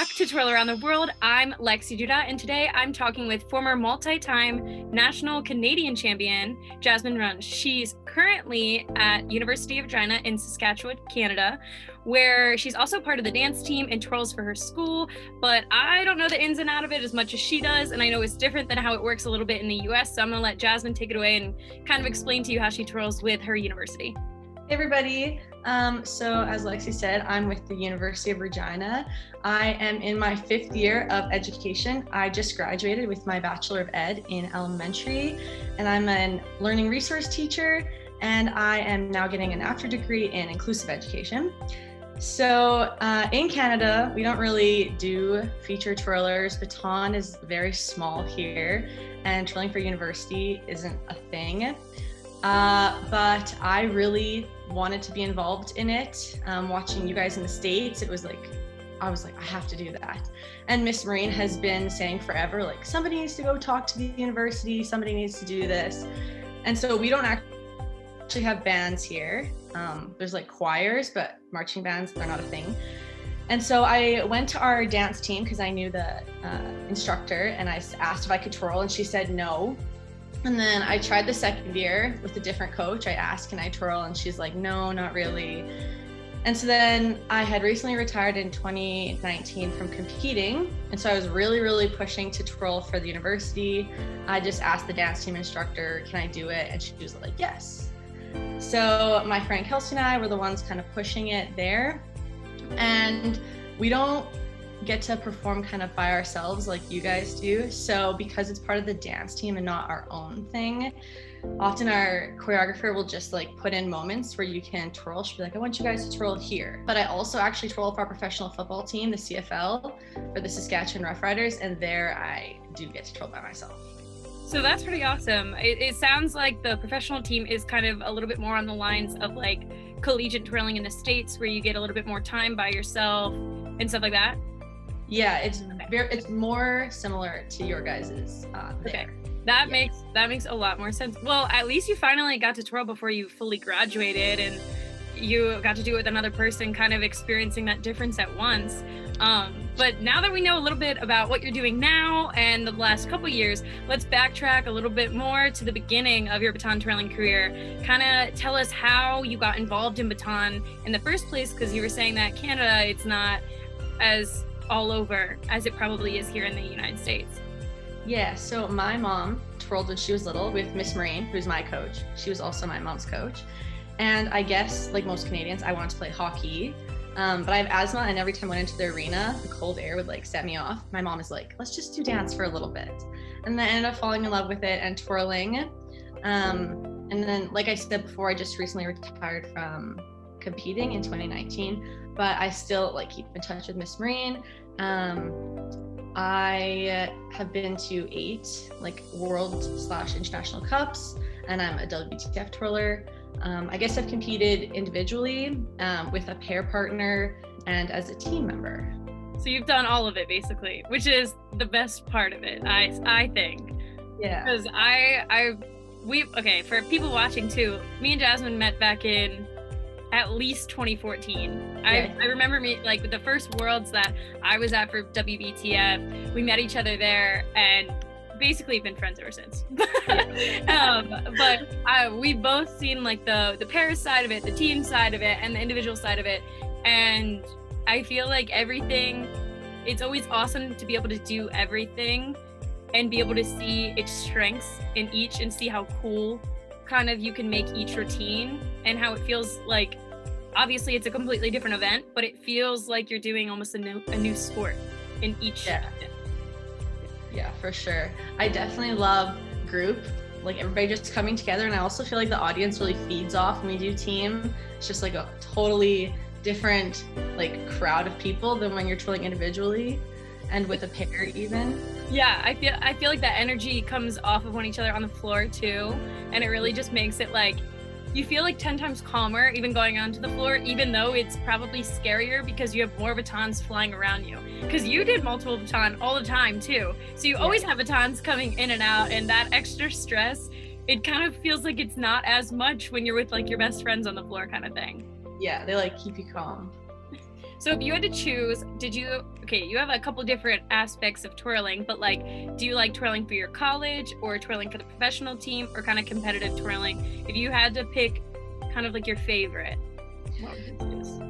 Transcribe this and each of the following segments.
back to Twirl Around the World. I'm Lexi, and today I'm talking with former multi-time national Canadian champion, Jasmine Runge. She's currently at University of Regina in Saskatchewan, Canada, where she's also part of the dance team and twirls for her school, but I don't know the ins and outs of it as much as she does, and I know it's different than how it works a little bit in the US, so I'm gonna let Jasmine take it away and kind of explain to you how she twirls with her university. Hey everybody, so as Lexi said, I'm with the University of Regina. I am in my 5th year of education. I just graduated with my Bachelor of Ed in elementary, and I'm a learning resource teacher, and I am now getting an after degree in inclusive education. So in Canada, we don't really do feature twirlers. Baton is very small here, and twirling for university isn't a thing. But I really wanted to be involved in it. Watching you guys in the States, I was like, I have to do that. And Miss Marine has been saying forever, like, somebody needs to go talk to the university, somebody needs to do this. And so we don't actually have bands here. There's like choirs, but marching bands, they're not a thing. And so I went to our dance team because I knew the instructor, and I asked if I could twirl, and she said no. And then I tried the second year with a different coach. I asked, can I twirl? And she's like, no, not really. And so then I had recently retired in 2019 from competing. And so I was really pushing to twirl for the university. I just asked the dance team instructor, can I do it? And she was like, yes. So my friend Kelsey and I were the ones kind of pushing it there. And we don't get to perform kind of by ourselves like you guys do. So because it's part of the dance team and not our own thing, often our choreographer will just like put in moments where you can twirl. She'll be like, I want you guys to twirl here. But I also actually twirl for our professional football team, the CFL, for the Saskatchewan Roughriders, and there I do get to twirl by myself. So that's pretty awesome. It sounds like the professional team is kind of a little bit more on the lines of like collegiate twirling in the States, where you get a little bit more time by yourself and stuff like that. Yeah, it's more similar to your guys's there. Okay, that makes a lot more sense. Well, at least you finally got to twirl before you fully graduated, and you got to do it with another person, kind of experiencing that difference at once. But now that we know a little bit about what you're doing now and the last couple years, let's backtrack a little bit more to the beginning of your baton twirling career. Kind of tell us how you got involved in baton in the first place, because you were saying that Canada, it's not as all over as it probably is here in the United States. Yeah, so my mom twirled when she was little with Miss Marine, who's my coach. She was also my mom's coach. And I guess, like most Canadians, I wanted to play hockey, but I have asthma, and every time I went into the arena, the cold air would like set me off. My mom is like, let's just do dance for a little bit. And then I ended up falling in love with it and twirling. And then, like I said before, I just recently retired from competing in 2019, but I still like keep in touch with Miss Marine. I have been to 8 like world/international cups, and I'm a WTF twirler. I guess I've competed individually with a pair partner and as a team member. So you've done all of it basically, which is the best part of it, I think. Yeah. Because for people watching too, me and Jasmine met back in at least 2014. Yeah. I remember like with the first Worlds that I was at for WBTF, we met each other there and basically been friends ever since. But we've both seen like the pair side of it, the team side of it, and the individual side of it. And I feel like it's always awesome to be able to do everything and be able to see its strengths in each and see how cool kind of you can make each routine, and how it feels like, obviously it's a completely different event, but it feels like you're doing almost a new sport in each event. Yeah, for sure. I definitely love group, like everybody just coming together, and I also feel like the audience really feeds off when we do team. It's just like a totally different like crowd of people than when you're twirling individually and with a pair even. Yeah, I feel like that energy comes off of one each other on the floor too, and it really just makes it like you feel like 10 times calmer even going onto the floor, even though it's probably scarier because you have more batons flying around you, because you did multiple baton all the time too, so you always have batons coming in and out, and that extra stress, it kind of feels like it's not as much when you're with like your best friends on the floor kind of thing. Yeah, they like keep you calm. So if you had to choose, you have a couple different aspects of twirling, but like, do you like twirling for your college or twirling for the professional team or kind of competitive twirling? If you had to pick kind of like your favorite, what would you choose?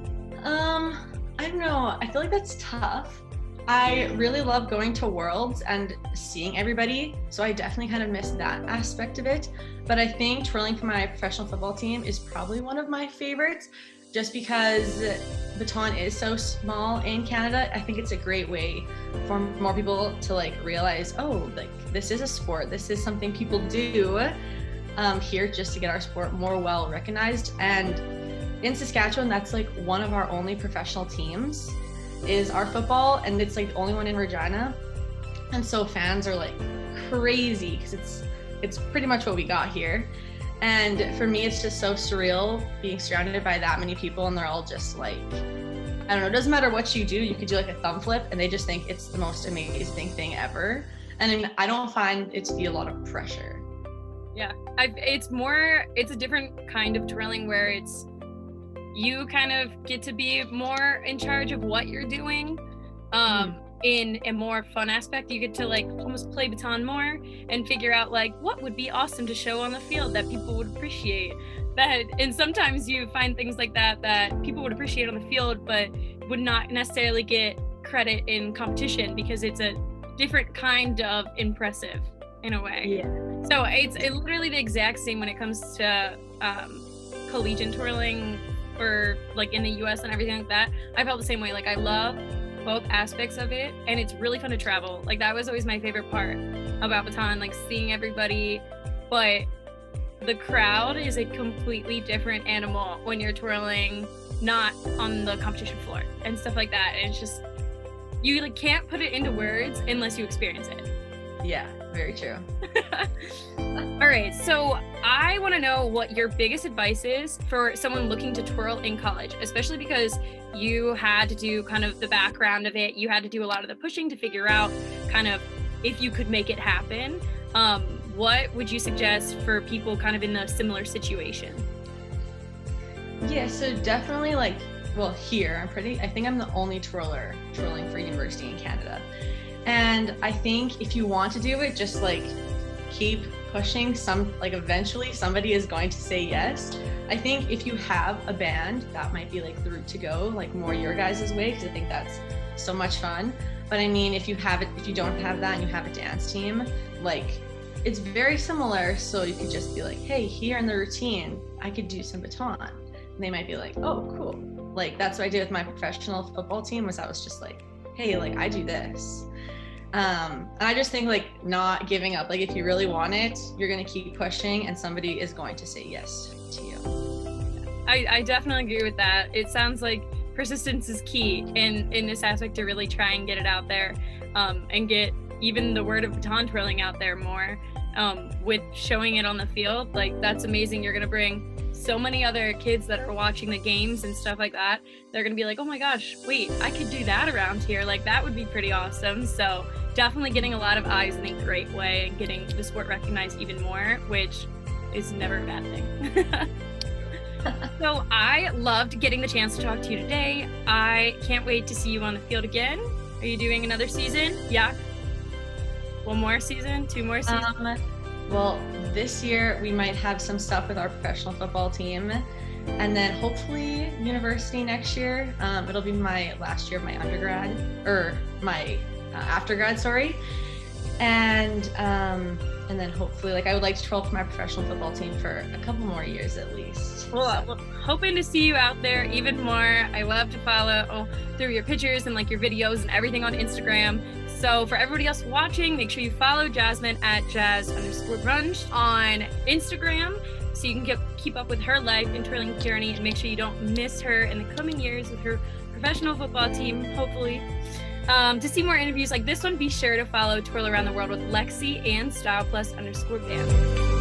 I don't know. I feel like that's tough. I really love going to Worlds and seeing everybody, so I definitely kind of miss that aspect of it. But I think twirling for my professional football team is probably one of my favorites, just because baton is so small in Canada. I think it's a great way for more people to like realize, oh, like this is a sport. This is something people do here just to get our sport more well recognized. And in Saskatchewan, that's like one of our only professional teams is our football, and it's like the only one in Regina. And so fans are like crazy because it's pretty much what we got here. And for me, it's just so surreal being surrounded by that many people, and they're all just like, I don't know, it doesn't matter what you do. You could do like a thumb flip and they just think it's the most amazing thing ever. And I don't find it to be a lot of pressure. Yeah, it's a different kind of twirling where it's, you kind of get to be more in charge of what you're doing. In a more fun aspect, you get to like almost play baton more and figure out like what would be awesome to show on the field that people would appreciate. And sometimes you find things like that people would appreciate on the field but would not necessarily get credit in competition because it's a different kind of impressive in a way. Yeah. So it's literally the exact same when it comes to collegiate twirling or like in the US and everything like that. I felt the same way. Like I love both aspects of it, and it's really fun to travel. Like that was always my favorite part about baton, like seeing everybody. But the crowd is a completely different animal when you're twirling not on the competition floor and stuff like that. And it's just, you like can't put it into words unless you experience it. Yeah, very true. All right, so I want to know what your biggest advice is for someone looking to twirl in college, especially because you had to do kind of the background of it. You had to do a lot of the pushing to figure out kind of if you could make it happen. What would you suggest for people kind of in a similar situation? Yeah, so definitely like, well, here I think I'm the only twirler twirling for university in Canada. And I think if you want to do it, just like keep pushing. Eventually somebody is going to say yes. I think if you have a band, that might be like the route to go, like more your guys' way, because I think that's so much fun. But I mean, if you don't have that and you have a dance team, like it's very similar. So you could just be like, hey, here in the routine, I could do some baton. And they might be like, oh, cool. Like that's what I did with my professional football team, was I was just like, hey, like I do this. And I just think like not giving up, like if you really want it, you're going to keep pushing and somebody is going to say yes to you. I definitely agree with that. It sounds like persistence is key in this aspect to really try and get it out there, and get even the word of baton twirling out there more, with showing it on the field. Like that's amazing. You're going to bring so many other kids that are watching the games and stuff like that. They're going to be like, oh my gosh, wait, I could do that around here. Like that would be pretty awesome. So definitely getting a lot of eyes in a great way and getting the sport recognized even more, which is never a bad thing. So I loved getting the chance to talk to you today. I can't wait to see you on the field again. Are you doing another season? Yeah. One more season? 2 more seasons? Well, this year we might have some stuff with our professional football team, and then hopefully university next year. It'll be my last year of my undergrad, or my aftergrad, sorry. And then hopefully, like I would like to twirl for my professional football team for a couple more years at least. Well, hoping to see you out there even more. I love to follow through your pictures and like your videos and everything on Instagram. So for everybody else watching, make sure you follow Jasmine at Jas_Runge on Instagram so you can keep up with her life and twirling journey, and make sure you don't miss her in the coming years with her professional football team, hopefully. To see more interviews like this one, be sure to follow Twirl Around the World with Lexi and Style Plus _band.